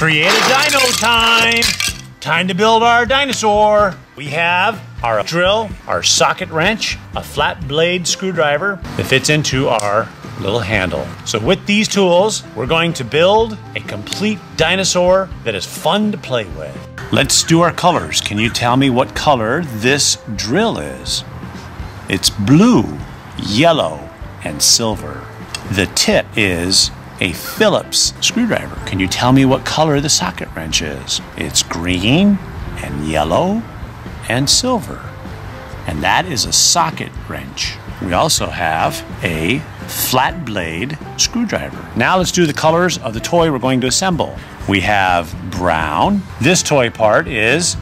Create a Dino time! Time to build our dinosaur. We have our drill, our socket wrench, a flat blade screwdriver that fits into our little handle. So with these tools, we're going to build a complete dinosaur that is fun to play with. Let's do our colors. Can you tell me what color this drill is? It's blue, yellow, and silver. The tip is a Phillips screwdriver. Can you tell me what color the socket wrench is? It's green and yellow and silver. And that is a socket wrench. We also have a flat blade screwdriver. Now let's do the colors of the toy we're going to assemble. We have brown. This toy part is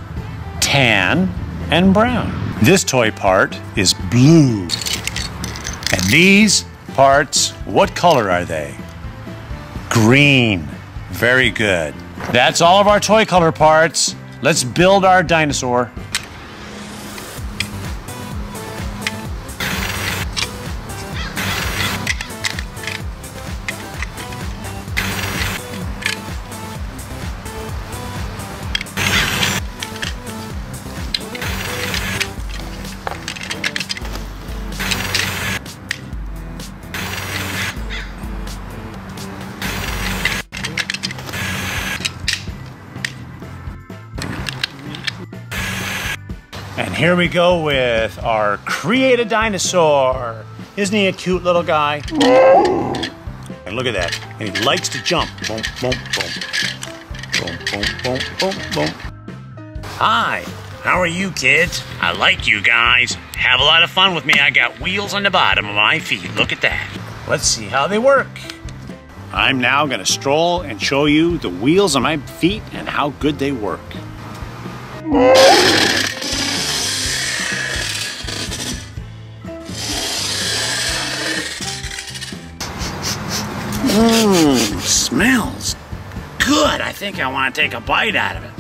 tan and brown. This toy part is blue. And these parts, what color are they? Green. Very good. That's all of our toy color parts. Let's build our dinosaur. And here we go with our Create a Dinosaur. Isn't he a cute little guy? And look at that. And he likes to jump. Boom, boom, boom. Boom, boom, boom, boom, boom. Hi, how are you kids? I like you guys. Have a lot of fun with me. I got wheels on the bottom of my feet. Look at that. Let's see how they work. I'm now gonna stroll and show you the wheels on my feet and how good they work. Smells good. I think I want to take a bite out of it.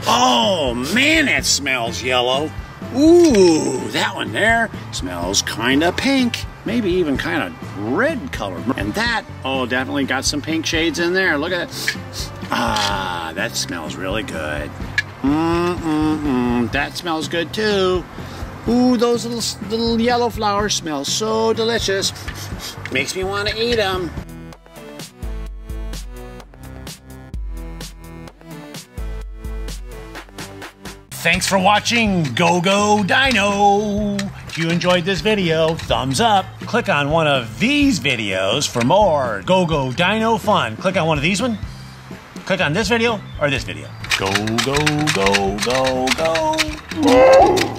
Oh man, that smells yellow. Ooh, that one there smells kind of pink. Maybe even kind of red color. And that, oh, definitely got some pink shades in there. Look at it. Ah, that smells really good. That smells good too. Ooh, those little yellow flowers smell so delicious. Makes me want to eat them. Thanks for watching GoGo Dino. If you enjoyed this video, thumbs up. Click on one of these videos for more GoGo Dino fun. Click on one of these one. Click on this video or this video. Go, go, go, go, go.